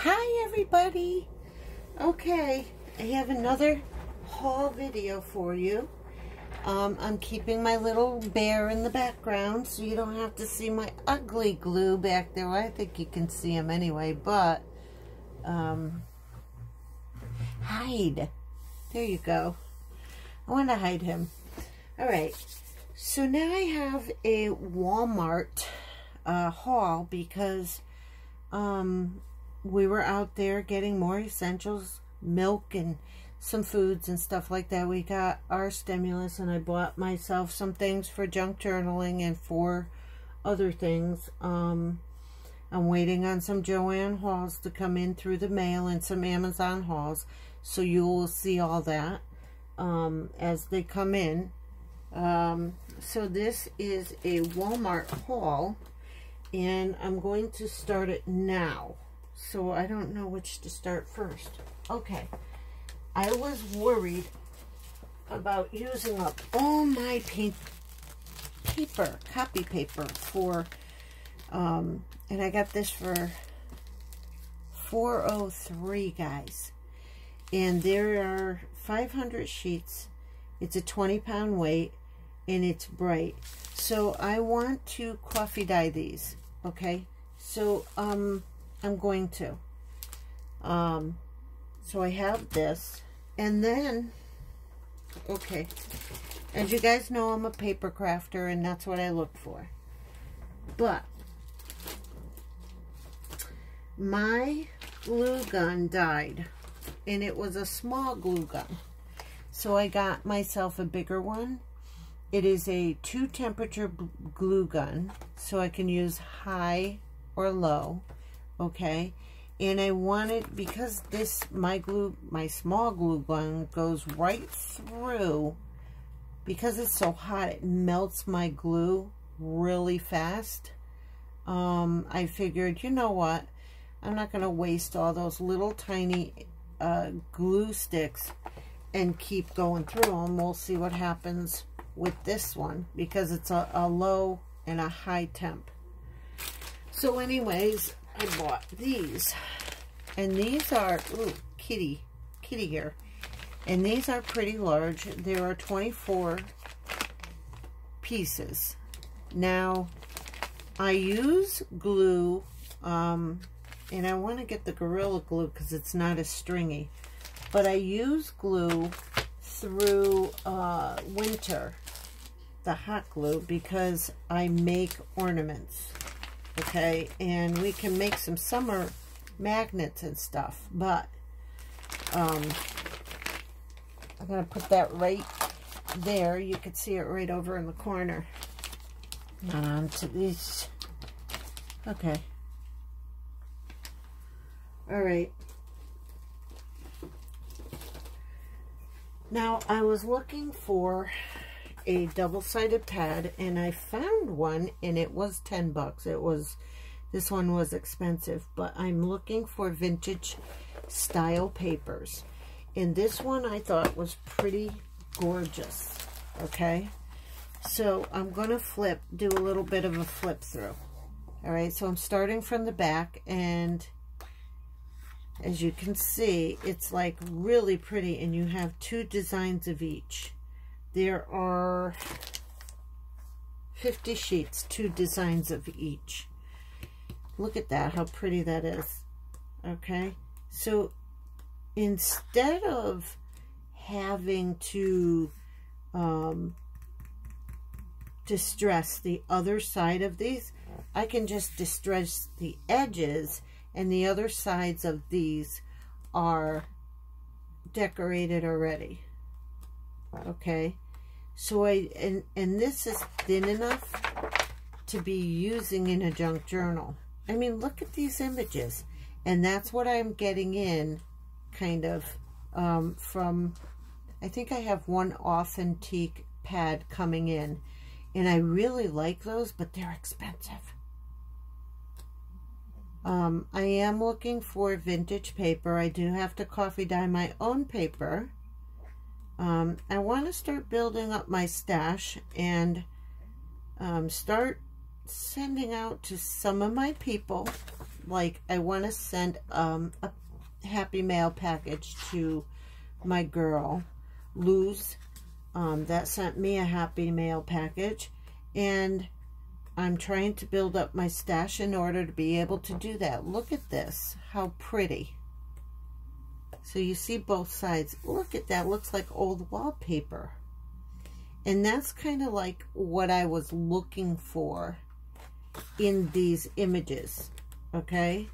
Hi everybody. Okay, I have another haul video for you. I'm keeping my little bear in the background so you don't have to see my ugly glue back there. Well, I think you can see him anyway, but hide. There you go. I want to hide him. Alright, so now I have a Walmart haul because we were out there getting more essentials, milk and some foods and stuff like that. We got our stimulus and I bought myself some things for junk journaling and for other things. I'm waiting on some Joann hauls to come in through the mail and some Amazon hauls, so you will see all that as they come in. So this is a Walmart haul and I'm going to start it now. So I don't know which to start first. Okay. I was worried about using up all my copy paper for, and I got this for $4.03, guys. And there are 500 sheets. It's a 20-pound weight, and it's bright. So I want to coffee dye these, okay? So, I'm going to. So I have this, and then, okay, as you guys know, I'm a paper crafter, and that's what I look for. But my glue gun died, and it was a small glue gun. So I got myself a bigger one. It is a 2-temperature glue gun, so I can use high or low. Okay, and I wanted, because this, my small glue gun goes right through, because it's so hot, it melts my glue really fast. I figured, you know what, I'm not going to waste all those little tiny glue sticks and keep going through them. We'll see what happens with this one, because it's a low and a high temp. So anyways, I bought these, and these are, ooh, kitty here, and these are pretty large. There are 24 pieces. Now, I use glue, and I want to get the Gorilla Glue because it's not as stringy, but I use glue through winter, the hot glue, because I make ornaments. Okay, and we can make some summer magnets and stuff, but I'm going to put that right there. You can see it right over in the corner. To these. Okay. All right. Now, I was looking for a double-sided pad, and I found one, and it was $10. This one was expensive, but I'm looking for vintage style papers, and this one I thought was pretty gorgeous. Okay, so I'm gonna do a little bit of a flip through. All right, so I'm starting from the back, and as you can see, it's like really pretty, and you have 2 designs of each. There are 50 sheets, 2 designs of each. Look at that, how pretty that is. Okay, so instead of having to distress the other side of these, I can just distress the edges, and the other sides of these are decorated already. Okay, so and this is thin enough to be using in a junk journal. I mean, look at these images, and that's what I'm getting in, kind of, from, I think I have one Authentique pad coming in, and I really like those, but they're expensive. I am looking for vintage paper. I do have to coffee dye my own paper. I want to start building up my stash and start sending out to some of my people like, I want to send a Happy Mail package to my girl, Luz, that sent me a Happy Mail package, and I'm trying to build up my stash in order to be able to do that. Look at this, how pretty. So you see both sides. Look at that, looks like old wallpaper. And that's kind of like what I was looking for in these images, okay?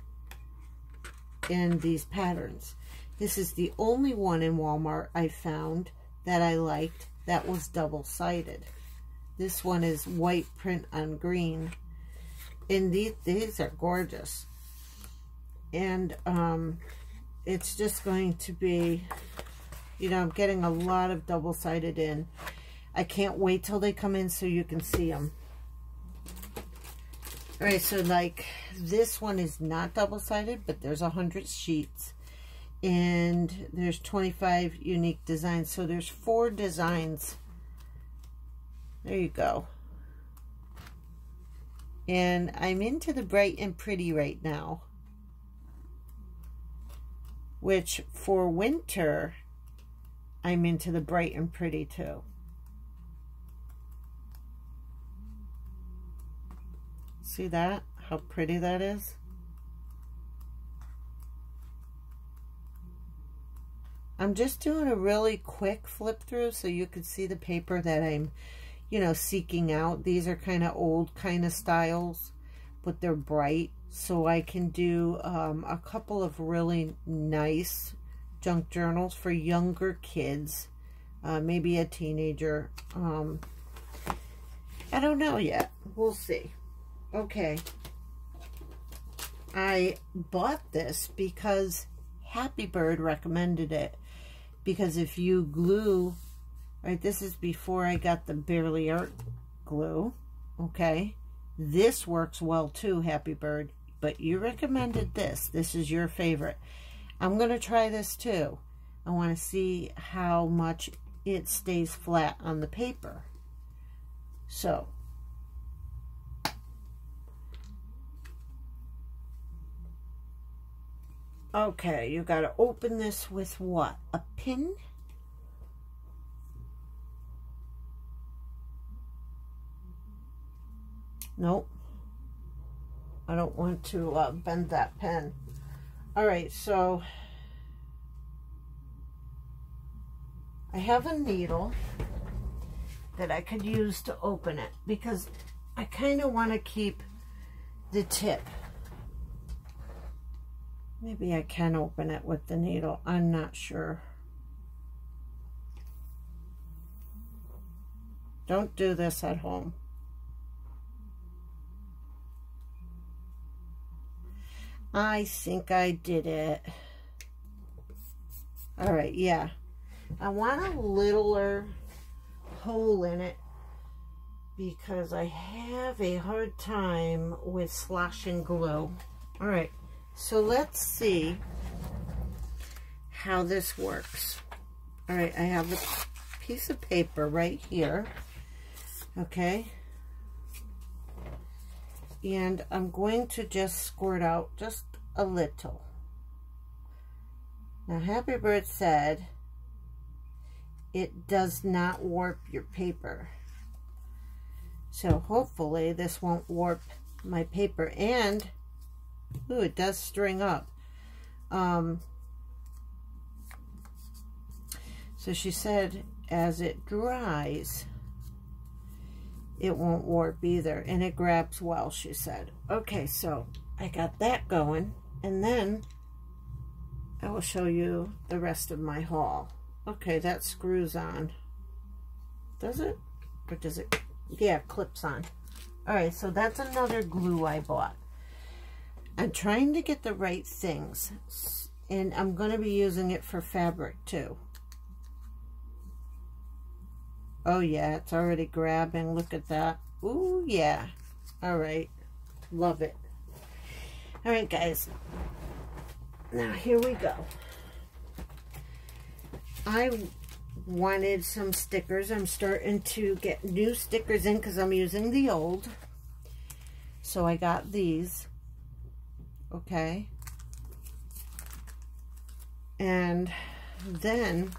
In these patterns. This is the only one in Walmart I found that I liked that was double-sided. This one is white print on green. And these are gorgeous. And it's just going to be, you know, I'm getting a lot of double-sided in. I can't wait till they come in so you can see them. All right, so like this one is not double-sided, but there's 100 sheets. And there's 25 unique designs. So there's 4 designs. There you go. And I'm into the bright and pretty right now. Which for winter, I'm into the bright and pretty too. See that? How pretty that is? I'm just doing a really quick flip through so you can see the paper that I'm, you know, seeking out. These are kind of old kind of styles, but they're bright. So I can do a couple of really nice junk journals for younger kids. Maybe a teenager. I don't know yet. We'll see. Okay. I bought this because Happy Bird recommended it. Because if you glue, right, this is before I got the Barely Art glue, okay? This works well too, Happy Bird, but you recommended this. This is your favorite. I'm going to try this too. I want to see how much it stays flat on the paper. So, okay, you got to open this with what? A pin? Nope. I don't want to bend that pen. All right, so I have a needle that I could use to open it because I kind of want to keep the tip. Maybe I can open it with the needle. I'm not sure. Don't do this at home. I think I did it. All right, yeah. I want a littler hole in it because I have a hard time with sloshing glue. All right. So let's see how this works. All right, I have a piece of paper right here, okay? And I'm going to just squirt out just a little. Now, Happy Bird said it does not warp your paper. So hopefully this won't warp my paper. And ooh, it does string up. So she said as it dries, it won't warp either. And it grabs well, she said. Okay, so I got that going. And then I will show you the rest of my haul. Okay, that screws on. Does it? Or does it? Yeah, it clips on. All right, so that's another glue I bought. I'm trying to get the right things, and I'm going to be using it for fabric too. Oh yeah, it's already grabbing. Look at that. Ooh yeah. All right. Love it. All right, guys. Now here we go. I wanted some stickers. I'm starting to get new stickers in because I'm using the old. So I got these. okay? And then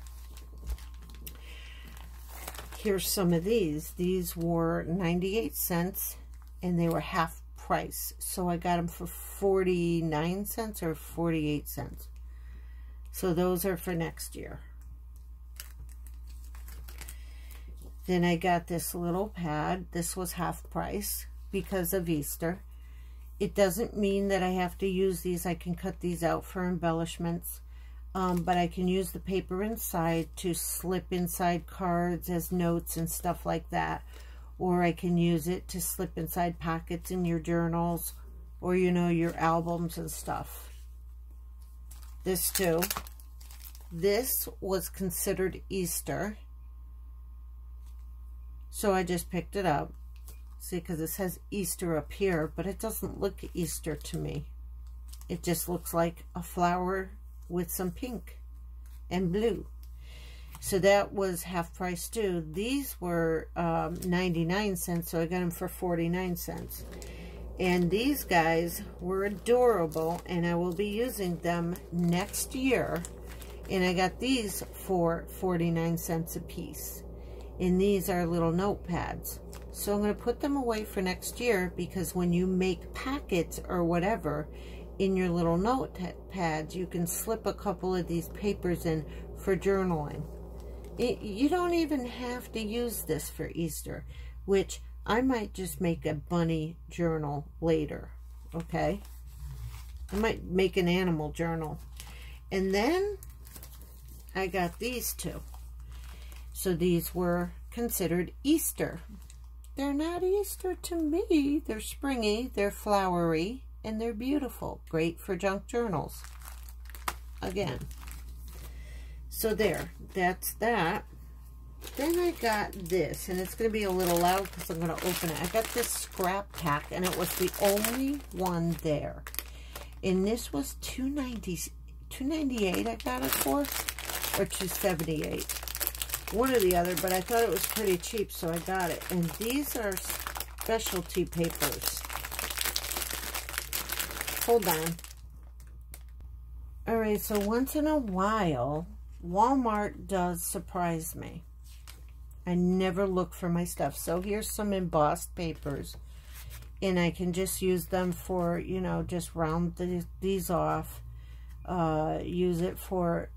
here's some of these. These were 98 cents and they were half price. So I got them for 49 cents or 48 cents. So those are for next year. Then I got this little pad. This was half price because of Easter. It doesn't mean that I have to use these. I can cut these out for embellishments. But I can use the paper inside to slip inside cards as notes and stuff like that. Or I can use it to slip inside pockets in your journals or, you know, your albums and stuff. This too. This was considered Easter. So I just picked it up. See, because it says Easter up here, but it doesn't look Easter to me. It just looks like a flower with some pink and blue. So that was half price too. These were 99 cents, so I got them for 49 cents. And these guys were adorable, and I will be using them next year. And I got these for 49 cents a piece. And these are little notepads. So I'm going to put them away for next year, because when you make packets or whatever in your little notepads, you can slip a couple of these papers in for journaling. You don't even have to use this for Easter, which I might just make a bunny journal later, okay? I might make an animal journal. And then I got these two. So these were considered Easter. They're not Easter to me. They're springy, they're flowery, and they're beautiful. Great for junk journals. Again. So there, that's that. Then I got this, and it's going to be a little loud because I'm going to open it. I got this scrap pack, and it was the only one there. And this was $2.98 I got it for, or $2.78. One or the other, but I thought it was pretty cheap, so I got it. And these are specialty papers. Hold on. Alright, so once in a while, Walmart does surprise me. I never look for my stuff. So here's some embossed papers. And I can just use them for, you know, just round these off. Use it for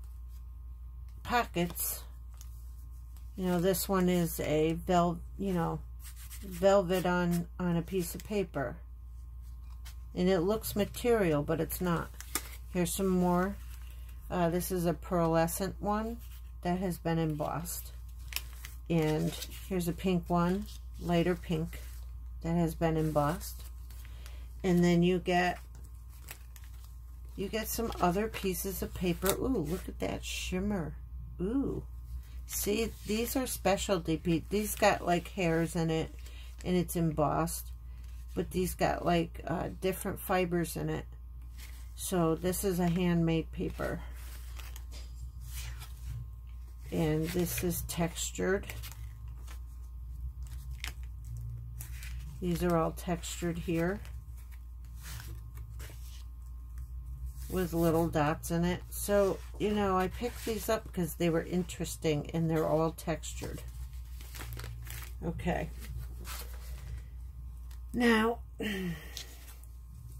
pockets. You know, this one is a velvet on a piece of paper. And it looks material, but it's not. Here's some more. This is a pearlescent one that has been embossed. And here's a pink one, lighter pink, that has been embossed. And then you get some other pieces of paper. Ooh, look at that shimmer. Ooh. See, these are specialty pieces. These got like hairs in it, and it's embossed. But these got like different fibers in it. So this is a handmade paper. And this is textured. These are all textured here with little dots in it. So, you know, I picked these up because they were interesting and they're all textured. Okay. Now,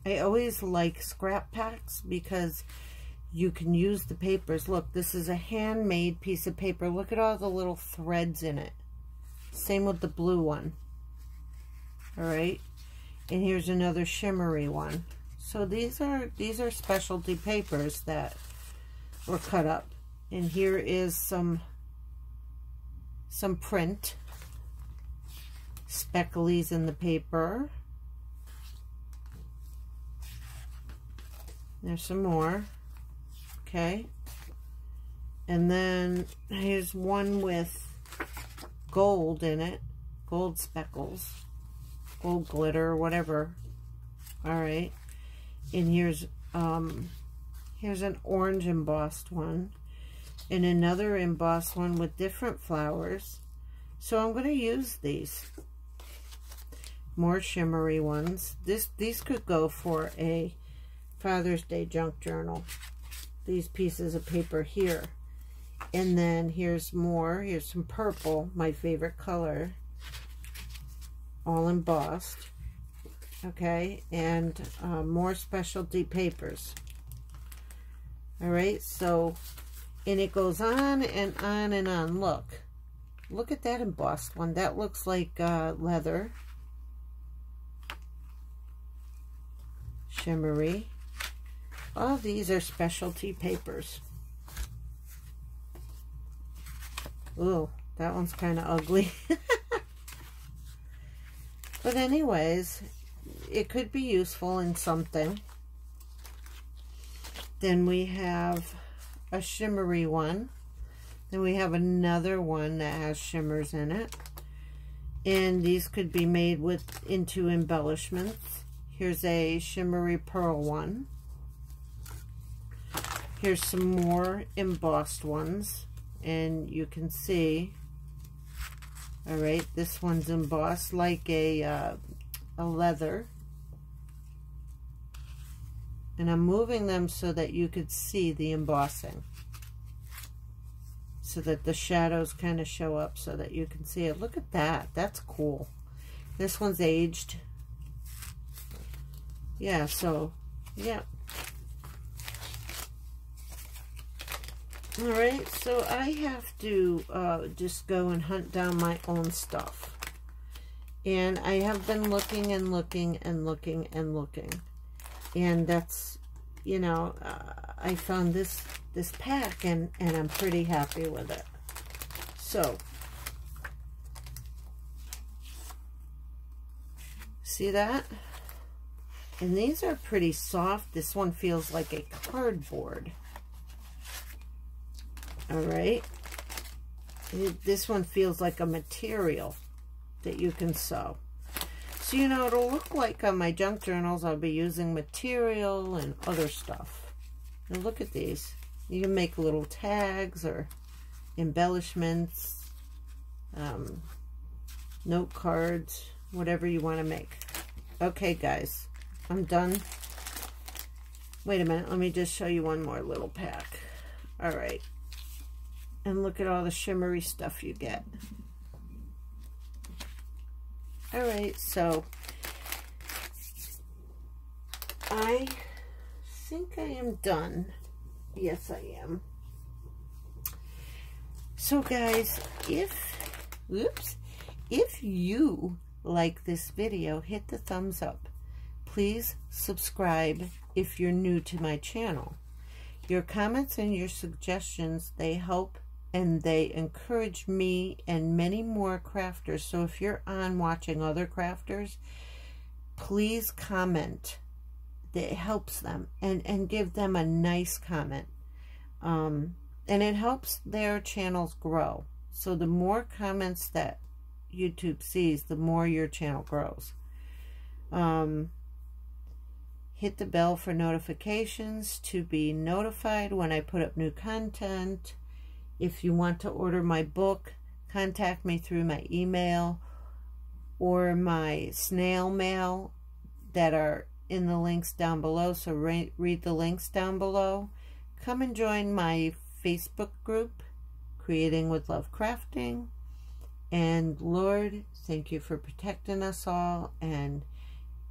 I always like scrap packs because you can use the papers. Look, this is a handmade piece of paper. Look at all the little threads in it. Same with the blue one. Alright. And here's another shimmery one. So these are specialty papers that were cut up. And here is some print. Specklies in the paper. There's some more. Okay. And then here's one with gold in it. Gold speckles. Gold glitter, whatever. Alright. And here's an orange embossed one. And another embossed one with different flowers. So I'm going to use these. More shimmery ones. These could go for a Father's Day junk journal. These pieces of paper here. And then here's more. Here's some purple, my favorite color. All embossed. Okay, and more specialty papers. Alright, so, and it goes on and on and on. Look at that embossed one. That looks like leather. Shimmery. All these are specialty papers. Ooh, that one's kind of ugly. But anyways, it could be useful in something. Then we have a shimmery one. Then we have another one that has shimmers in it. And these could be made into embellishments. Here's a shimmery pearl one. Here's some more embossed ones. And you can see, all right, this one's embossed like a leather. And I'm moving them so that you could see the embossing. So that the shadows kind of show up so that you can see it. Look at that. That's cool. This one's aged. Yeah, so, yeah. Alright, so I have to just go and hunt down my own stuff. And I have been looking and looking and looking and looking. And that's, you know, I found this pack and I'm pretty happy with it. So, see that? And these are pretty soft. This one feels like a cardboard. Alright. This one feels like a material that you can sew. So, you know, it'll look like on my junk journals I'll be using material and other stuff. Now look at these. You can make little tags or embellishments, note cards, whatever you want to make. Okay, guys, I'm done. Wait a minute, let me just show you one more little pack. Alright. And look at all the shimmery stuff you get. Alright, so I think I am done. Yes, I am. So guys, if you like this video, hit the thumbs up. Please subscribe if you're new to my channel. Your comments and your suggestions, they help and they encourage me and many more crafters. So if you're on watching other crafters, please comment. It helps them, and give them a nice comment. And it helps their channels grow. So the more comments that YouTube sees, the more your channel grows. Hit the bell for notifications to be notified when I put up new content. If you want to order my book, contact me through my email or my snail mail that are in the links down below. So read the links down below. Come and join my Facebook group, Creating with Love Crafting. And Lord, thank you for protecting us all and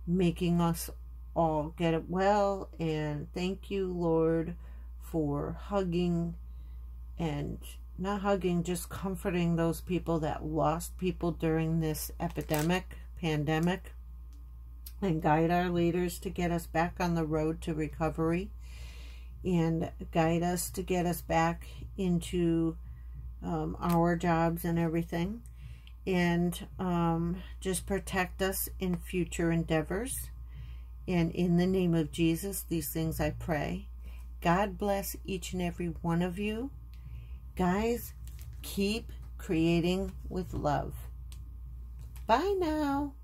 making us all get it well. And thank you, Lord, for hugging and not hugging, just comforting those people that lost people during this pandemic, and guide our leaders to get us back on the road to recovery, and guide us to get us back into our jobs and everything, and just protect us in future endeavors. And in the name of Jesus, these things I pray. God bless each and every one of you. Guys, keep creating with love. Bye now.